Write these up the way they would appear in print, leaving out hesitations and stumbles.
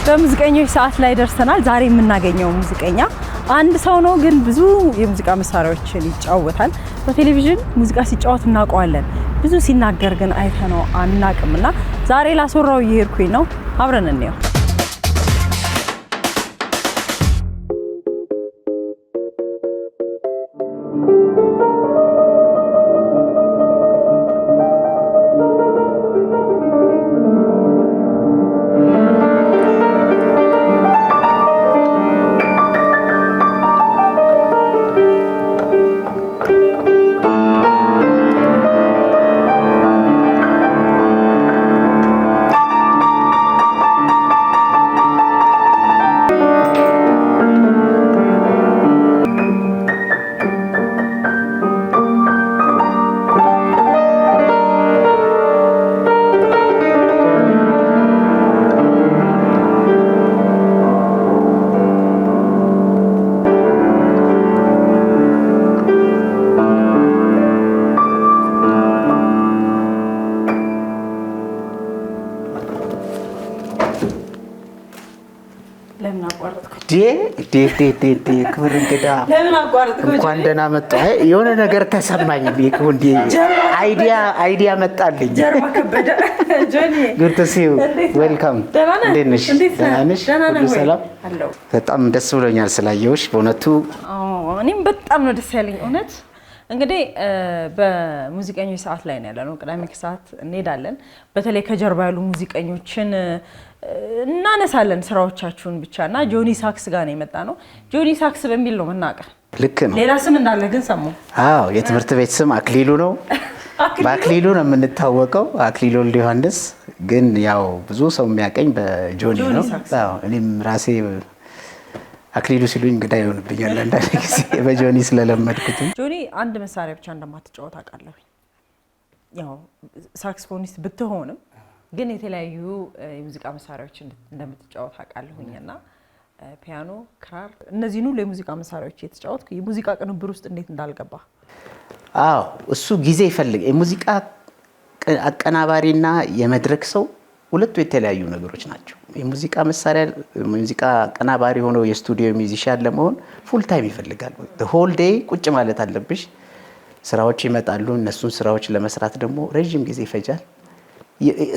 በሙዚቀኞች ሰዓት ላይ ደርሰናል። ዛሬ የምናገኘው ሙዚቀኛ አንድ ሰው ነው፣ ግን ብዙ የሙዚቃ መሳሪያዎችን ይጫወታል። በቴሌቪዥን ሙዚቃ ሲጫወት እናውቀዋለን። ብዙ ሲናገር ግን አይተነው አናውቅምና ዛሬ ላስወራው እየሄድኩኝ ነው። አብረን እንየው። ክብር እንግዳ እንኳን ደህና መጡ። የሆነ ነገር ተሰማኝ። እንዴ አይዲያ መጣልኝ። ጀርባ ከበደ ጆኒ good to see you welcome ደህና ነሽ? ሰላም በጣም ደስ ብሎኛል ስላየሁሽ በእውነቱ። እኔም በጣም ነው ደስ ያለኝ እውነት። እንግዲህ በሙዚቀኞች ሰዓት ላይ ነው ያለነው። ቅዳሜ ከሰዓት እንሄዳለን። በተለይ ከጀርባ ያሉ ሙዚቀኞችን እናነሳለን ስራዎቻችሁን ብቻና ጆኒ ሳክስ ጋር ነው የመጣነው። ጆኒ ሳክስ በሚል ነው መናቀር። ልክ ነው። ሌላ ስም እንዳለ ግን ሰሙ። አዎ የትምህርት ቤት ስም አክሊሉ ነው። በአክሊሉ ነው የምንታወቀው። አክሊሉ ወልደ ዮሐንስ። ግን ያው ብዙ ሰው የሚያቀኝ በጆኒ ነው። አዎ እኔም ራሴ አክሊሉ ሲሉኝ እንግዳ ይሆንብኛል አንዳንድ ጊዜ በጆኒ ስለለመድኩት። ጆኒ አንድ መሳሪያ ብቻ እንደማትጫወት አውቃለሁ። ያው ሳክስፎኒስት ብትሆንም ግን የተለያዩ የሙዚቃ መሳሪያዎች እንደምትጫወት አውቃለሁኝና ፒያኖ፣ ክራር፣ እነዚህን ሁሉ የሙዚቃ መሳሪያዎች እየተጫወትኩ የሙዚቃ ቅንብር ውስጥ እንዴት እንዳልገባ። አዎ እሱ ጊዜ ይፈልግ። የሙዚቃ አቀናባሪና የመድረክ ሰው ሁለቱ የተለያዩ ነገሮች ናቸው። የሙዚቃ መሳሪያ ሙዚቃ አቀናባሪ ሆኖ የስቱዲዮ ሚውዚሻን ለመሆን ፉል ታይም ይፈልጋል። ሆል ዴይ ቁጭ ማለት አለብሽ። ስራዎች ይመጣሉ። እነሱን ስራዎች ለመስራት ደግሞ ረጅም ጊዜ ይፈጃል።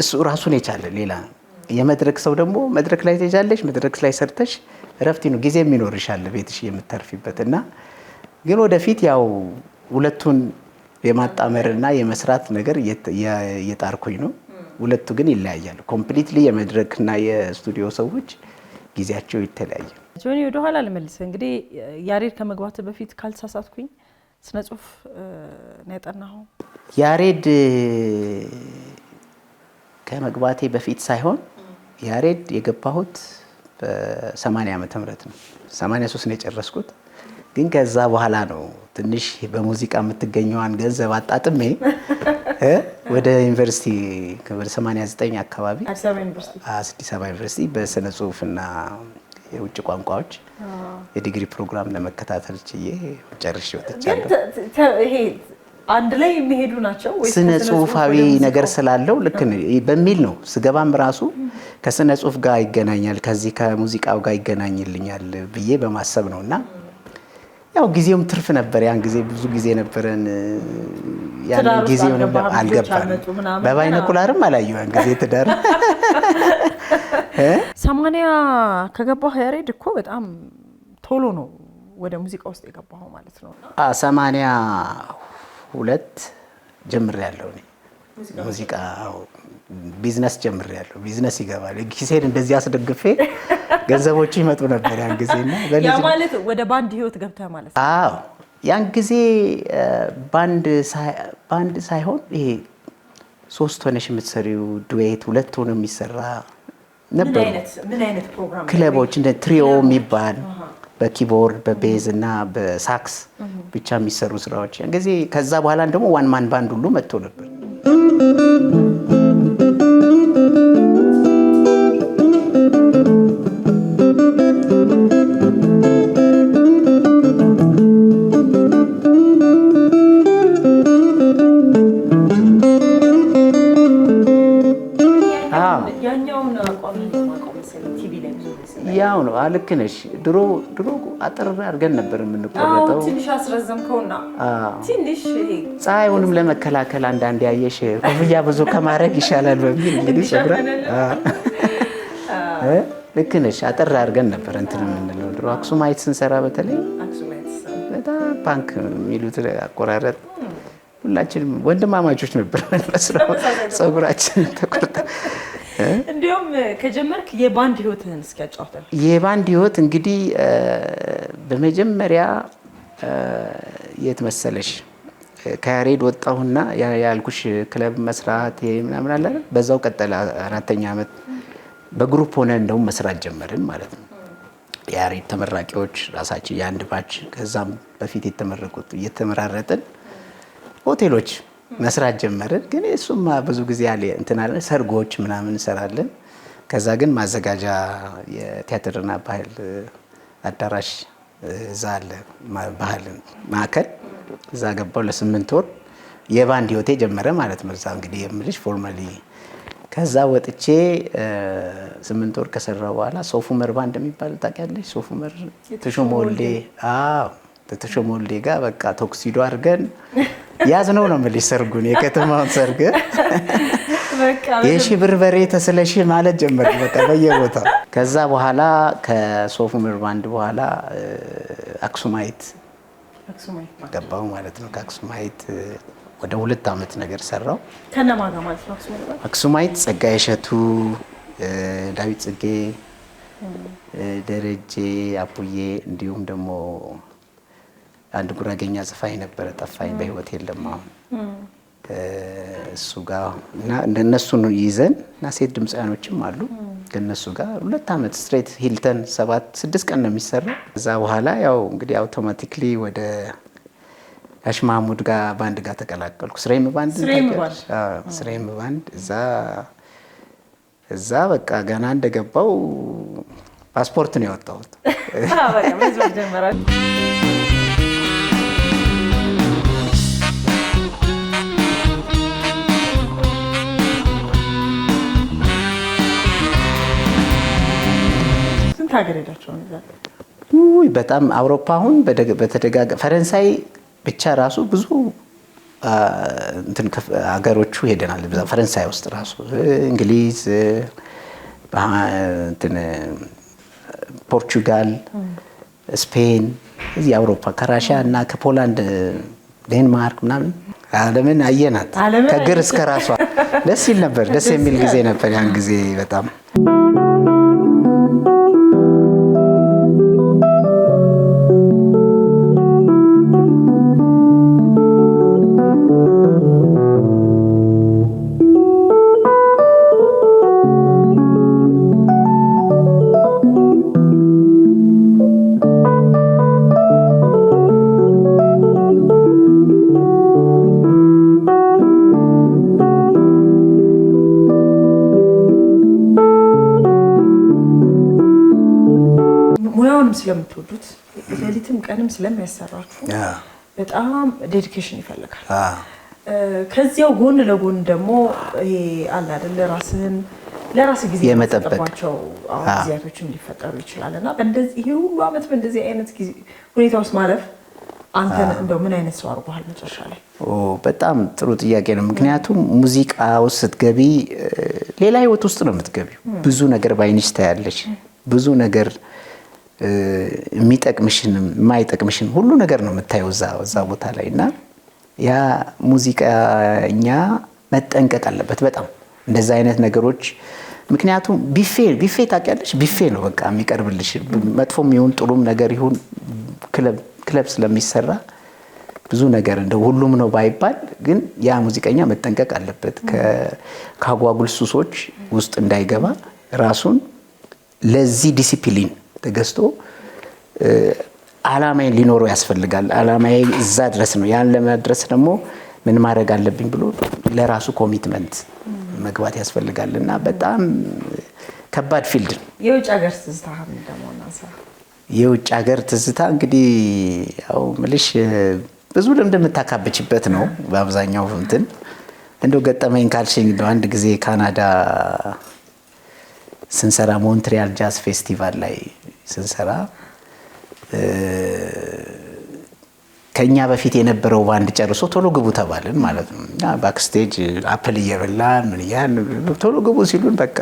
እሱ ራሱን የቻለ ሌላ ነው። የመድረክ ሰው ደግሞ መድረክ ላይ ትሄጃለሽ። መድረክ ላይ ሰርተሽ እረፍት ነው ጊዜ የሚኖርሻል ቤትሽ የምታርፊበትና ግን ወደፊት ያው ሁለቱን የማጣመርና የመስራት ነገር እየጣርኩኝ ነው። ሁለቱ ግን ይለያያሉ ኮምፕሊትሊ። የመድረክና የስቱዲዮ ሰዎች ጊዜያቸው ይተለያያል። ጆኒ ወደ ኋላ ልመልስ። እንግዲህ ያሬድ ከመግባት በፊት ካልተሳሳትኩኝ ስነ ጽሁፍ ነው ያጠናኸው? ያሬድ ከመግባቴ በፊት ሳይሆን ያሬድ የገባሁት በ80 ዓመተ ምህረት ነው። 83 ነው የጨረስኩት። ግን ከዛ በኋላ ነው ትንሽ በሙዚቃ የምትገኘዋን ገንዘብ አጣጥሜ ወደ ዩኒቨርሲቲ ከ89 አካባቢ አዲስ አበባ ዩኒቨርሲቲ በስነ ጽሁፍና የውጭ ቋንቋዎች የዲግሪ ፕሮግራም ለመከታተል ችዬ ጨርሼ ወጥቻለሁ። ይሄ አንድ ላይ የሚሄዱ ናቸው ወይ? ስነ ጽሁፋዊ ነገር ስላለው ልክ በሚል ነው ስገባም ራሱ ከስነ ጽሁፍ ጋር ይገናኛል ከዚህ ከሙዚቃው ጋር ይገናኝልኛል ብዬ በማሰብ ነውና ያው ጊዜውም ትርፍ ነበር። ያን ጊዜ ብዙ ጊዜ ነበረን። ያን ጊዜው ነበር አልገባን። በባይነኩላርም አላየው ያን ጊዜ ትዳር 80 ከገባህ ያሬድ እኮ በጣም ቶሎ ነው ወደ ሙዚቃ ውስጥ የገባው ማለት ነው። 82 ጀምሬያለሁ እኔ ሙዚቃ ቢዝነስ ጀምሬያለሁ። ቢዝነስ ይገባል ኪሴን እንደዚህ አስደግፌ ገንዘቦች ይመጡ ነበር ያን ጊዜና ያ ማለት ወደ ባንድ ህይወት ገብተህ ማለት ነው? አዎ ያን ጊዜ ባንድ ሳይሆን ይሄ ሶስት ሆነሽ የምትሰሪው ዱዌት ሁለት ሆነ የሚሰራ ነበር። ምን አይነት ፕሮግራም? ክለቦች እንደ ትሪዮ የሚባል በኪቦርድ በቤዝ እና በሳክስ ብቻ የሚሰሩ ስራዎች ያን ጊዜ። ከዛ በኋላ ደግሞ ዋን ማን ባንድ ሁሉ መጥቶ ነበር። ልክ ነሽ። ድሮ አጥር አድርገን ነበር የምንቆረጠው። ትንሽ አስረዘምከውና ትንሽ ፀሐዩንም ለመከላከል አንዳንድ ያየሽ ኮፍያ ብዙ ከማድረግ ይሻላል በሚል እንግዲህ ሰብራ ልክ ነሽ። አጥር አድርገን ነበር እንትን የምንለው ድሮ አክሱማይት ስንሰራ በተለይ በጣም ፓንክ የሚሉት አቆራረጥ ሁላችንም ወንድማማቾች ነበር መስለው ፀጉራችን ተቆርጠ። እንዲሁም ከጀመርክ የባንድ ህይወትህን እስኪ ያጫውተን። የባንድ ህይወት እንግዲህ በመጀመሪያ የት መሰለሽ ከያሬድ ወጣሁና ያልኩሽ ክለብ መስራት ምናምን አለ አይደል? በዛው ቀጠለ። 4ኛ ዓመት በግሩፕ ሆነ እንደውም መስራት ጀመርን ማለት ነው። የያሬድ ተመራቂዎች ራሳችን የአንድ ባች ከዛም በፊት የተመረቁት እየተመራረጥን ሆቴሎች መስራት ጀመርን። ግን እሱማ ብዙ ጊዜ ያለ እንትን አለ ሰርጎች ምናምን እንሰራለን። ከዛ ግን ማዘጋጃ የቲያትርና ባህል አዳራሽ እዛ አለ ባህል ማዕከል እዛ ገባው ለ8 ወር የባንድ ህይወቴ ጀመረ ማለት ነው። እዛ እንግዲህ የምልሽ ፎርማሊ ከዛ ወጥቼ 8 ወር ከሰራው በኋላ ሶፉመር ባንድ የሚባል ታውቂያለሽ? ሶፉመር ተሾሞልዴ ተሾሞልዴ ጋር በቃ ቶክሲዶ አድርገን ያዝነው ነው የምልሽ ሰርጉን የከተማውን ሰርግ የሺ ብር በሬ ተስለሽ ማለት ጀመር በቃ በየቦታው። ከዛ በኋላ ከሶፉመር ባንድ በኋላ አክሱማይት ገባው ማለት ነው። ከአክሱማይት ወደ 2 ዓመት ነገር ሰራው። ከነማን ጋር ማለት ነው? አክሱማይት ጸጋዬ እሸቱ፣ ዳዊት ጽጌ፣ ደረጀ አቡዬ እንዲሁም ደግሞ አንድ ጉራጌኛ ዘፋኝ ነበረ ጠፋኝ በህይወት የለም አሁን እሱ ጋር እና እነሱን ይዘን እና ሴት ድምፃያኖችም አሉ ከነሱ ጋር 2 ዓመት ስትሬት ሂልተን 7-6 ቀን ነው የሚሰራው። እዛ በኋላ ያው እንግዲህ አውቶማቲክሊ ወደ ጋሽ ማሙድ ጋር ባንድ ጋር ተቀላቀልኩ። ስሬም ባንድ ስሬም ባንድ እዛ በቃ ገና እንደገባው ፓስፖርት ነው ያወጣሁት። በቃ መዝለል ጀመራል። ስንት ሀገር ሄዳችሁ ነው? በጣም አውሮፓ አሁን በተደጋጋሚ ፈረንሳይ ብቻ ራሱ ብዙ እንትን ሀገሮቹ ሄደናል። ፈረንሳይ ውስጥ ራሱ እንግሊዝ፣ እንትን ፖርቹጋል፣ ስፔን፣ እዚህ አውሮፓ ከራሽያ እና ከፖላንድ ዴንማርክ ምናምን ዓለምን አየናት ከግር እስከ ራሷ። ደስ ይል ነበር። ደስ የሚል ጊዜ ነበር ያን ጊዜ በጣም። ስለምትወዱት ሌሊትም ቀንም ስለሚያሰራችሁ በጣም ዴዲኬሽን ይፈልጋል። ከዚያው ጎን ለጎን ደግሞ ይሄ አለ አይደል ራስህን ለራስህ ጊዜ የመጠበቃቸው ጊዜያቶችም ሊፈጠሩ ይችላል እና በእንደዚህ ይሄ ሁሉ ዓመት በእንደዚህ አይነት ጊዜ ሁኔታ ውስጥ ማለፍ አንተን እንደው ምን አይነት ሰው አድርጎሃል መጨረሻ ላይ? በጣም ጥሩ ጥያቄ ነው። ምክንያቱም ሙዚቃ ውስጥ ስትገቢ ሌላ ህይወት ውስጥ ነው የምትገቢው። ብዙ ነገር ባይንሽ ታያለሽ። ብዙ ነገር የሚጠቅምሽንም የማይጠቅምሽን ሁሉ ነገር ነው የምታየው እዛ ቦታ ላይ እና ያ ሙዚቃኛ መጠንቀቅ አለበት በጣም እንደዛ አይነት ነገሮች። ምክንያቱም ቢፌ ታውቂያለሽ? ቢፌ ነው በቃ የሚቀርብልሽ መጥፎም ይሁን ጥሩም ነገር ይሁን ክለብ ስለሚሰራ ብዙ ነገር እንደው ሁሉም ነው ባይባል ግን ያ ሙዚቀኛ መጠንቀቅ አለበት ከአጓጉል ሱሶች ውስጥ እንዳይገባ ራሱን ለዚህ ዲሲፕሊን ተገዝቶ ዓላማዬን ሊኖረው ያስፈልጋል። ዓላማዬ እዛ ድረስ ነው። ያን ለማድረስ ደግሞ ምን ማድረግ አለብኝ ብሎ ለራሱ ኮሚትመንት መግባት ያስፈልጋልና በጣም ከባድ ፊልድ ነው። የውጭ ሀገር ትዝታ እንደሞናሳ የውጭ ሀገር ትዝታ እንግዲህ ያው ምልሽ ብዙ ልምድ የምታካብችበት ነው። በአብዛኛው እንትን እንደው ገጠመኝ ካልሽኝ እንደው አንድ ጊዜ ካናዳ ስንሰራ ሞንትሪያል ጃዝ ፌስቲቫል ላይ ስንሰራ ከኛ በፊት የነበረው ባንድ ጨርሶ ቶሎ ግቡ ተባልን ማለት ነው። እና ባክስቴጅ አፕል እየበላን ምን ያን ቶሎ ግቡ ሲሉን በቃ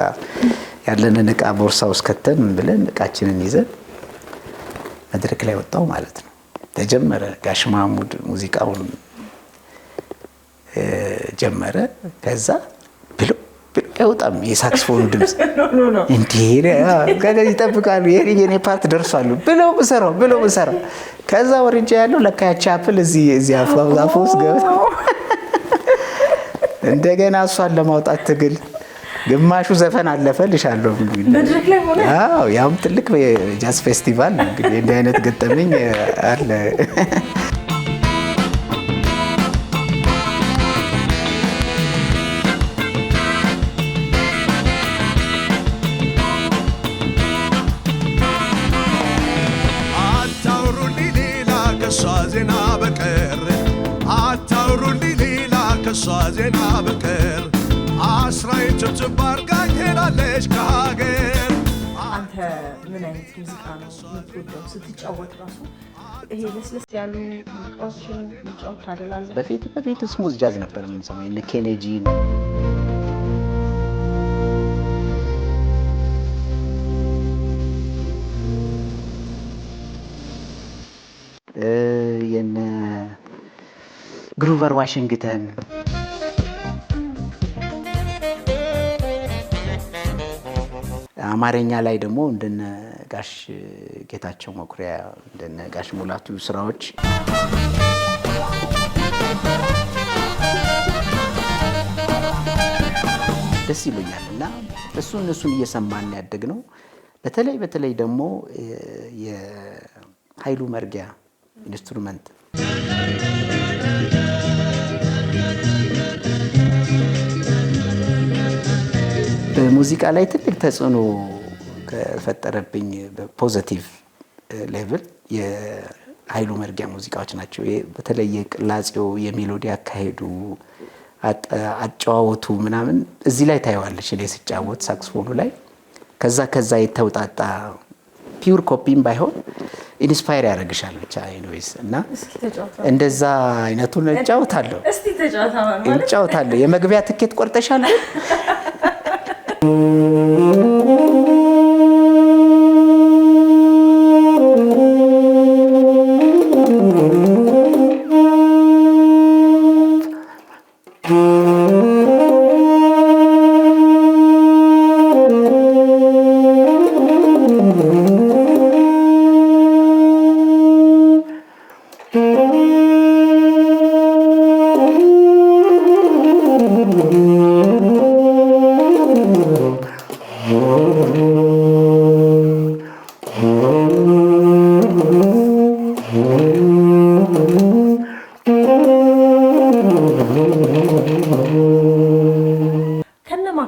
ያለንን እቃ ቦርሳ ውስጥ ከተን ብለን እቃችንን ይዘን መድረክ ላይ ወጣው ማለት ነው። ተጀመረ። ጋሽ ማሙድ ሙዚቃውን ጀመረ። ከዛ ብሎ አይወጣም የሳክስፎኑ ድምፅ እንዴ ከዚህ ይጠብቃሉ የኔ ፓርት ደርሷል ብለው ብሰራው ከዛ ወርጄ ያለው ለካ ያቺ አፕል እዚህ አፉ ውስጥ ገብታ እንደገና እሷን ለማውጣት ትግል ግማሹ ዘፈን አለፈልሻለሁ መድረክ ላይ ሆነ። አዎ ያም ትልቅ ጃዝ ፌስቲቫል እንግዲህ እንዲህ አይነት ገጠመኝ አለ። ዜና በቀር አስራይ ጭብጭብ አድርጋኝ ሄዳለች ከሀገር። አንተ ምን አይነት ሙዚቃ ነው የምትወደው? ስትጫወት ራሱ ይሄ ለስለስ ያሉ ሙዚቃዎችን መጫወት ታደላለህ? በፊት ስሙዝ ጃዝ ነበር የምንሰማው እነ ኬኔጂ የነ ግሩቨር ዋሽንግተን አማርኛ ላይ ደግሞ እንደነ ጋሽ ጌታቸው መኩሪያ እንደነ ጋሽ ሙላቱ ስራዎች ደስ ይሉኛል እና እነሱን እየሰማን ያደግነው። በተለይ ደግሞ የኃይሉ መርጊያ ኢንስትሩመንት በሙዚቃ ላይ ትልቅ ተጽዕኖ ከፈጠረብኝ በፖዚቲቭ ሌቭል የኃይሉ መርጊያ ሙዚቃዎች ናቸው። በተለይ የቅላጼው የሜሎዲ አካሄዱ አጨዋወቱ ምናምን እዚህ ላይ ታየዋለች። እኔ ስጫወት ሳክስፎኑ ላይ ከዛ የተውጣጣ ፒውር ኮፒም ባይሆን ኢንስፓየር ያደርግሻል ብቻ ኤኒዌይስ። እና እንደዛ አይነቱን እጫወታለሁ። የመግቢያ ትኬት ቆርጠሻል?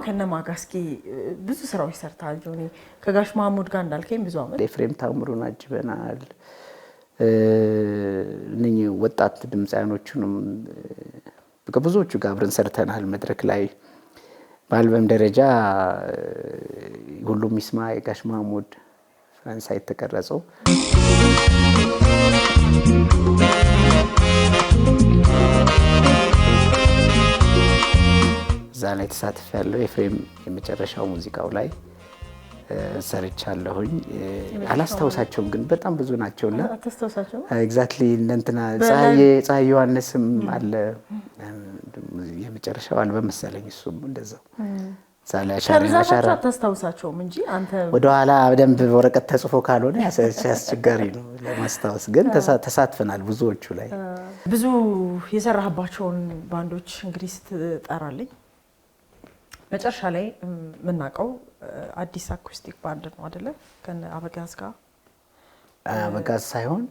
ከነማ ጋር እስኪ ብዙ ስራዎች ሰርተሃል ጆኒ? ከጋሽ ማሙድ ጋር እንዳልከኝ ብዙ አመት ኤፍሬም ታምሩን አጅበናል። እነኚህ ወጣት ድምፃያኖቹንም ከብዙዎቹ ጋር አብረን ሰርተናል መድረክ ላይ። በአልበም ደረጃ ሁሉም ይስማ የጋሽ ማሙድ ፈረንሳይ የተቀረጸው እዛ ላይ ተሳትፌያለሁ። ኤፍሬም የመጨረሻው ሙዚቃው ላይ ሰርቻለሁኝ። አላስታውሳቸውም ግን በጣም ብዙ ናቸውና ኤግዛክትሊ እንትና ፀሐይ ዮሐንስም አለ የመጨረሻው አልበም መሰለኝ። እሱም እንደዛው ከብዛታቸው አታስታውሳቸውም እንጂ አንተ ወደኋላ በደንብ ወረቀት ተጽፎ ካልሆነ አስቸጋሪ ነው ለማስታወስ። ግን ተሳትፈናል ብዙዎቹ ላይ። ብዙ የሰራህባቸውን ባንዶች እንግዲህ ስትጠራልኝ መጨረሻ ላይ የምናውቀው አዲስ አኩስቲክ ባንድ ነው አይደለ? ከነ አበጋዝ ጋር አበጋዝ ሳይሆን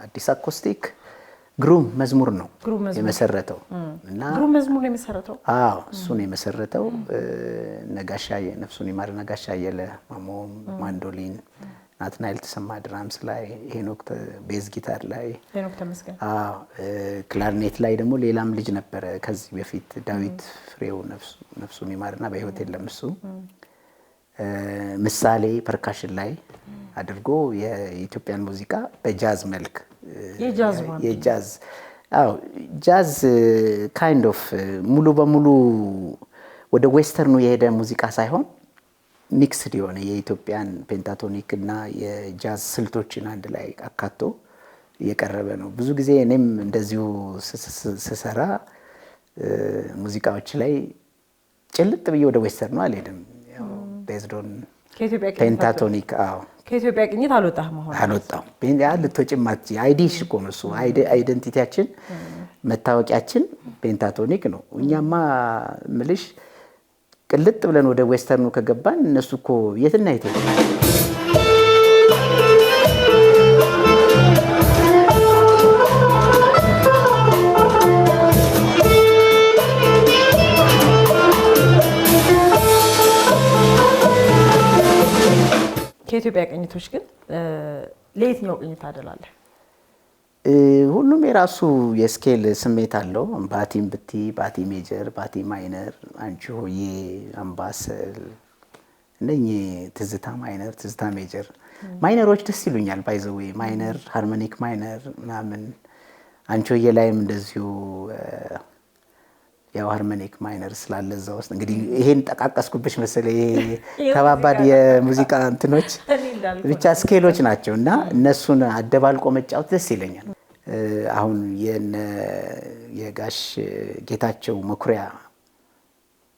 አዲስ አኩስቲክ ግሩም መዝሙር ነው የመሰረተው እና ግሩም መዝሙር ነው የመሰረተው። አዎ እሱ ነው የመሰረተው። ነጋሻዬ ነፍሱን ይማር ነጋሻ አየለ ማሞ ማንዶሊን፣ ናትናኤል ተሰማ ድራምስ ላይ፣ ሄኖክ ቤዝ ጊታር ላይ፣ ሄኖክ ተመስገን አዎ ክላርኔት ላይ ደግሞ ሌላም ልጅ ነበረ ከዚህ በፊት ዳዊት ፍሬው ነፍሱን ይማርና በህይወት የለም እሱ። ምሳሌ ፐርካሽን ላይ አድርጎ የኢትዮጵያን ሙዚቃ በጃዝ መልክ የጃዝ ጃዝ ካይንድ ኦፍ ሙሉ በሙሉ ወደ ዌስተርኑ የሄደ ሙዚቃ ሳይሆን ሚክስድ የሆነ የኢትዮጵያን ፔንታቶኒክ እና የጃዝ ስልቶችን አንድ ላይ አካቶ የቀረበ ነው። ብዙ ጊዜ እኔም እንደዚሁ ስሰራ ሙዚቃዎች ላይ ጭልጥ ብዬ ወደ ዌስተርኑ አልሄድም። ያው ቤዝድ ኦን ፔንታቶኒክ ከኢትዮጵያ ቅኝት አልወጣም። ልትወጪም አትችይ። አይዲሽ እኮ ነው እሱ። አይደንቲቲያችን መታወቂያችን ፔንታቶኒክ ነው። እኛማ ምልሽ ቅልጥ ብለን ወደ ዌስተርኑ ከገባን እነሱ እኮ የትና የት ከኢትዮጵያ ቅኝቶች ግን ለየትኛው ቅኝት አደላለህ? ሁሉም የራሱ የስኬል ስሜት አለው። ባቲም ብቲ ባቲ ሜጀር፣ ባቲ ማይነር፣ አንቺ ሆዬ፣ አምባሰል እነኚህ ትዝታ ማይነር፣ ትዝታ ሜጀር ማይነሮች ደስ ይሉኛል። ባይዘዌ ማይነር ሃርሞኒክ ማይነር ምናምን አንቺ ሆዬ ላይም እንደዚሁ ያው ሃርሞኒክ ማይነር ስላለ እዛ ውስጥ እንግዲህ ይሄን ጠቃቀስኩብሽ መሰለኝ። ይሄ ከባባድ የሙዚቃ እንትኖች ብቻ ስኬሎች ናቸው እና እነሱን አደባልቆ መጫወት ደስ ይለኛል። አሁን የጋሽ ጌታቸው መኩሪያ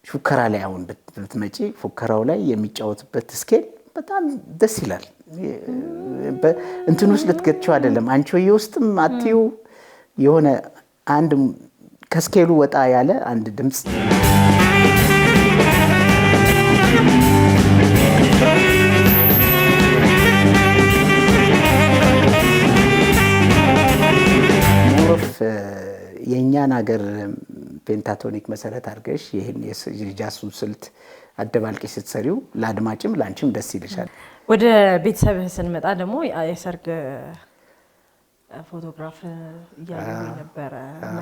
ፉከራ ላይ አሁን ብትመጪ ፉከራው ላይ የሚጫወትበት ስኬል በጣም ደስ ይላል። እንትን ውስጥ ልትገጥቸው አይደለም አንቺ ሆዬ ውስጥም አትዩ የሆነ አንድ ከስኬሉ ወጣ ያለ አንድ ድምጽ ሞሮፍ የእኛን ሀገር ፔንታቶኒክ መሰረት አድርገሽ ይህን የጃሱን ስልት አደባልቂ ስትሰሪው ለአድማጭም ለአንቺም ደስ ይልሻል። ወደ ቤተሰብህ ስንመጣ ደግሞ የሰርግ ፎቶግራፍ እያየሁ ነበረ እና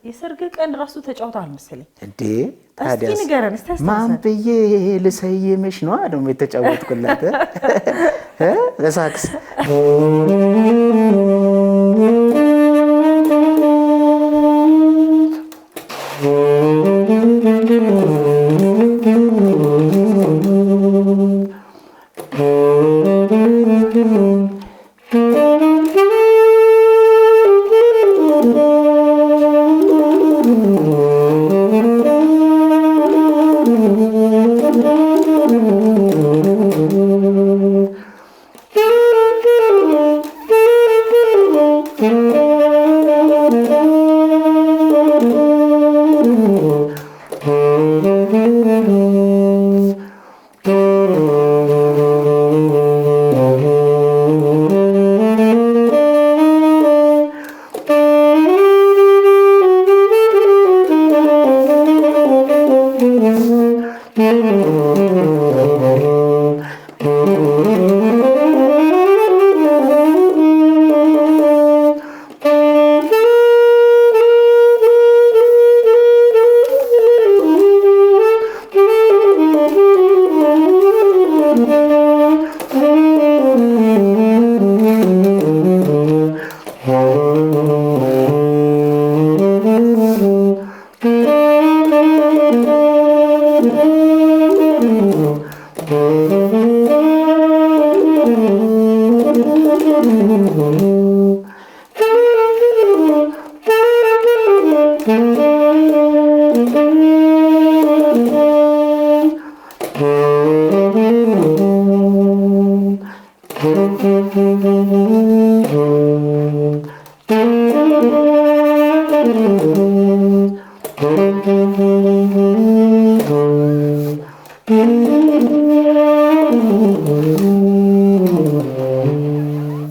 የሰርግህ ቀን ራሱ ተጫውተሃል መሰለኝ እንዴ? ታዲያ ንገረን እስቲ። ማን ብዬ ልሰይምሽ ነው ደግሞ የተጫወትኩላት በሳክስ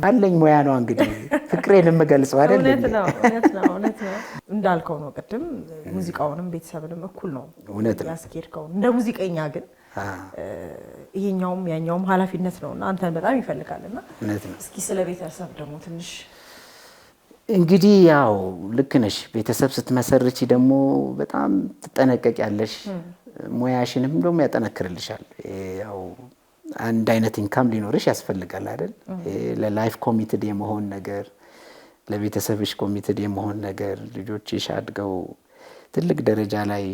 አለኝ ሙያ ነው እንግዲህ ፍቅሬን የምገልጸው አይደል? እውነት ነው እንዳልከው ነው። ቅድም ሙዚቃውንም ቤተሰብንም እኩል ነው ያስኬድከው። እንደ ሙዚቀኛ ግን ይሄኛውም ያኛውም ኃላፊነት ነውና አንተን በጣም ይፈልጋልና እስኪ ስለ ቤተሰብ ደግሞ ትንሽ እንግዲህ ያው ልክ ነሽ። ቤተሰብ ስትመሰርቺ ደግሞ በጣም ትጠነቀቂያለሽ። ሙያሽንም ደግሞ ያጠነክርልሻል። ያው አንድ አይነት ኢንካም ሊኖርሽ ያስፈልጋል አይደል? ለላይፍ ኮሚትድ የመሆን ነገር፣ ለቤተሰብሽ ኮሚትድ የመሆን ነገር፣ ልጆችሽ አድገው ትልቅ ደረጃ ላይ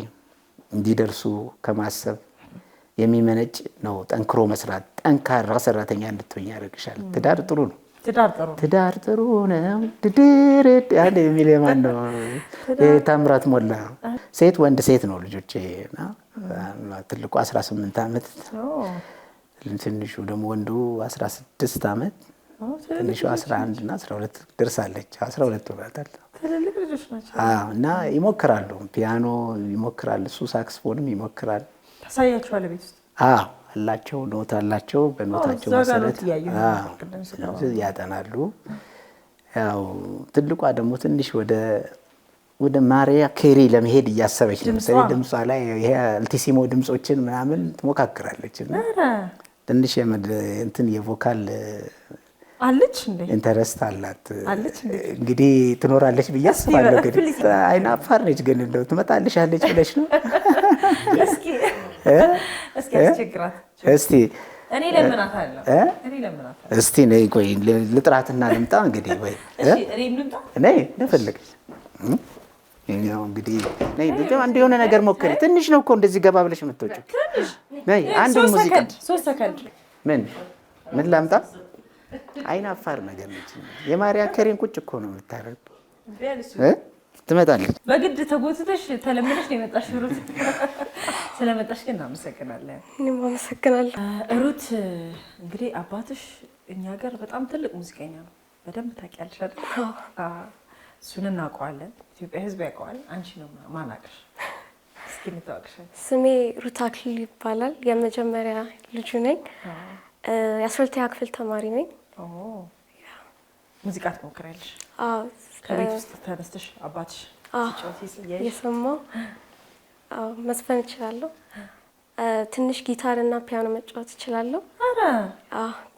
እንዲደርሱ ከማሰብ የሚመነጭ ነው። ጠንክሮ መስራት፣ ጠንካራ ሰራተኛ እንድትሆኝ ያደርግሻል። ትዳር ጥሩ ነው። ትዳር ጥሩ ነው ድድርድ ያለ የሚል የማን ነው? ታምራት ሞላ። ሴት ወንድ ሴት ነው ልጆቼ እና ትልቁ 18 ዓመት ትንሹ ደግሞ ወንዱ 16 ዓመት ትንሹ 11 እና 12 ደርሳለች። 12 ወራታል። ትልልቅ ልጆች ናቸው እና ይሞክራሉ። ፒያኖ ይሞክራል፣ እሱ ሳክስፎንም ይሞክራል። ታሳያቸዋል ቤት ውስጥ? አላቸው፣ ኖት አላቸው። በኖታቸው መሰረት ያጠናሉ። ያው ትልቋ ደግሞ ትንሽ ወደ ማሪያ ኬሪ ለመሄድ እያሰበች ነው። ድምጿ ላይ ይሄ አልቲሲሞ ድምጾችን ምናምን ትሞካክራለች እና ትንሽ እንትን የቮካል አለች እንዴ ኢንተረስት አላት። እንግዲህ ትኖራለች ብዬ አስባለሁ። እንግዲህ አይናፋር ነች፣ ግን እንደው ትመጣልሽ አለች ብለሽ ነው? እስኪ አስቸግራት እስቲ። እኔ ለምናታለሁ። እስቲ ነይ ቆይ ልጥራትና ልምጣ። እንግዲህ ወይ እኔም ልምጣ። ነይ እንደፈለግሽ ያው እንግዲህ ነይ አንድ የሆነ ነገር ሞክሪ። ትንሽ ነው እኮ እንደዚህ ገባ ብለሽ የምትወጪው። ነይ አንድ ሙዚቃ 3 ሰከንድ ምን ላምጣ? አይናፋር ነገር ነች። የማሪያ ከሬን ቁጭ እኮ ነው የምታረገው። ትመጣለች። በግድ ተጎትተሽ ተለምነሽ ነው የመጣሽ ሩት። ስለመጣሽ ግን እናመሰግናለን። እኔም አመሰግናለሁ ሩት። እንግዲህ አባትሽ እኛ ሀገር በጣም ትልቅ ሙዚቀኛ ነው። በደንብ ታውቂያለሽ አይደል? እሱን እናውቀዋለን። ኢትዮጵያ ሕዝብ ያውቀዋል። አንቺ ነው ማናቀሽ? እስኪ እንታወቅሽ። ስሜ ሩት አክሊሉ ይባላል። የመጀመሪያ ልጁ ነኝ። የ12ኛ ክፍል ተማሪ ነኝ። ሙዚቃ ትሞክሪያለሽ? ከቤት ውስጥ ተነስተሽ አባትሽ ሲጫወት እየሰማሁ መዝፈን እችላለሁ። ትንሽ ጊታር እና ፒያኖ መጫወት እችላለሁ።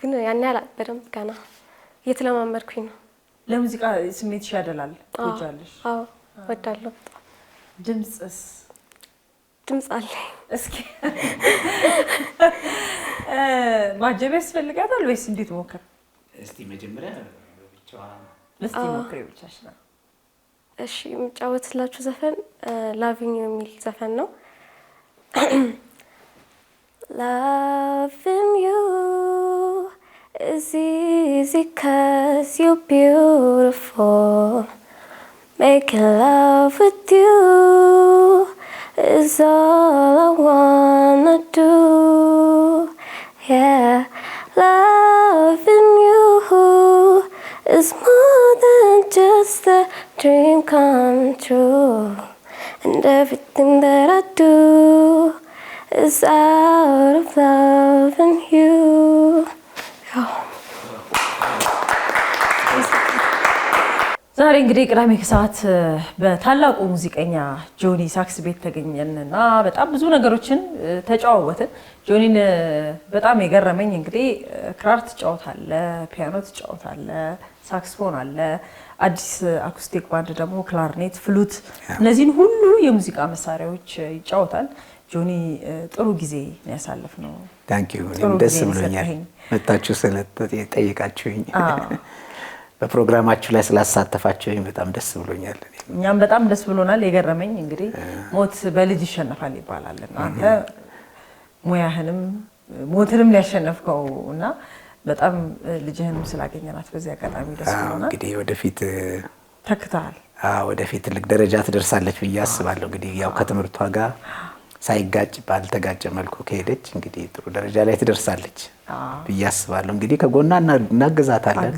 ግን ያን ያህል በደንብ ገና እየተለማመድኩኝ ነው። ለሙዚቃ ስሜትሽ ያደላል? ትወጃለሽ? እወዳለሁ። ድምፅስ? ድምፅ አለኝ። እስኪ ማጀብ ያስፈልጋታል ወይስ እንዴት ሞክር? እስቲ መጀመሪያ እስቲ ሞክሪ ብቻሽ ነው። እሺ የምጫወትላችሁ ዘፈን ላቪኝ የሚል ዘፈን ነው። Loving you is easy 'cause you're beautiful. Making love with you is all I wanna do. Yeah, loving you is more than just a dream come true. And everything that I do is out of loving you. ዛሬ እንግዲህ ቅዳሜ ከሰዓት በታላቁ ሙዚቀኛ ጆኒ ሳክስ ቤት ተገኘንና በጣም ብዙ ነገሮችን ተጫወትን። ጆኒን በጣም የገረመኝ እንግዲህ ክራር ትጫወታለህ፣ ፒያኖ ትጫወታለህ፣ ሳክስፎን አለ፣ አዲስ አኩስቲክ ባንድ ደግሞ ክላርኔት፣ ፍሉት፣ እነዚህን ሁሉ የሙዚቃ መሳሪያዎች ይጫወታል። ጆኒ ጥሩ ጊዜ ነው ያሳለፍነው። ታንክ ዩ። ደስ ብሎኛል መጣችሁ ስለጠየቃችሁኝ፣ በፕሮግራማችሁ ላይ ስላሳተፋችሁኝ በጣም ደስ ብሎኛል። እኛም በጣም ደስ ብሎናል። የገረመኝ እንግዲህ ሞት በልጅ ይሸነፋል ይባላል እና አንተ ሙያህንም ሞትንም ያሸነፍከው እና በጣም ልጅህንም ስላገኘናት በዚህ አጋጣሚ ደስ ብሎናል። እንግዲህ ወደፊት ተክተሃል። ወደፊት ትልቅ ደረጃ ትደርሳለች ብዬ አስባለሁ። እንግዲህ ያው ከትምህርቷ ጋር ሳይጋጭ ባልተጋጨ መልኩ ከሄደች እንግዲህ ጥሩ ደረጃ ላይ ትደርሳለች ብዬ አስባለሁ። እንግዲህ ከጎና እናግዛታለን።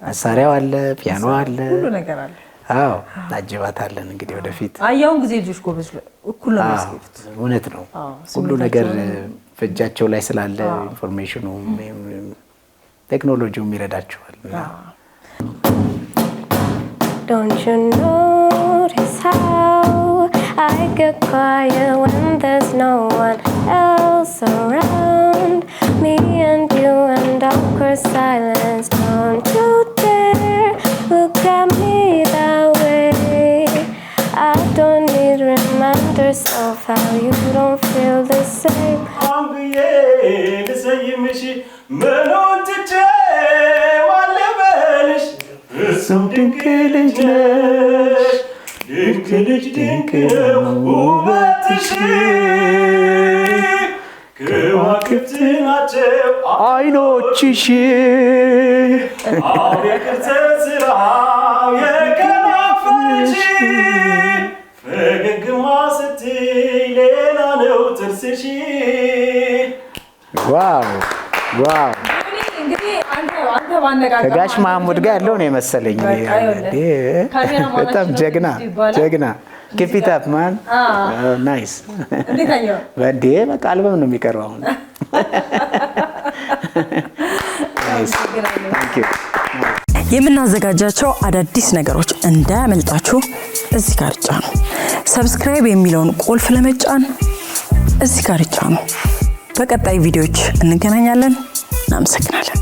መሳሪያው አለ፣ ፒያኖ አለ፣ ሁሉ ነገር አለ። እናጅባታለን። እንግዲህ ወደፊት አያውን ጊዜ ልጆች ጎበዝ እኩል ነው የሚያስኬዱት። እውነት ነው። ሁሉ ነገር በእጃቸው ላይ ስላለ ኢንፎርሜሽኑ ቴክኖሎጂውም ይረዳቸዋል። Don't you notice how I get quiet when there's no one else around? Me and you and awkward silence. Don't you dare look at me that way. I don't need reminders of how you don't feel the same. ልሰይምሽ ምኑን ትቼ ማለበልሽ እሱም ድንቅ ልጅ ነሽ ድንቅ ልጅ ድንቅ ነው ውበትሽ ከዋክብት ናቸው አይኖችሽ የቅርጸ ስራው የከናፍርሽ ፈገግማ ስትይ ሌላ ነው ጥርስሽ። ዋው ዋው እንግዲህ አንተ ባነጋገር ከጋሽ ማሙድ ጋር ያለው ነው የመሰለኝ። በጣም ጀግና ጀግና keep it up man nice እንዴት አየው ወዴ በቃ አልበም ነው የሚቀርበው አሁን nice thank you የምናዘጋጃቸው አዳዲስ ነገሮች እንዳያመልጣችሁ እዚህ ጋር ጫኑ። ሰብስክራይብ የሚለውን ቁልፍ ለመጫን እዚህ ጋር ጫኑ። በቀጣይ ቪዲዮዎች እንገናኛለን። እናመሰግናለን።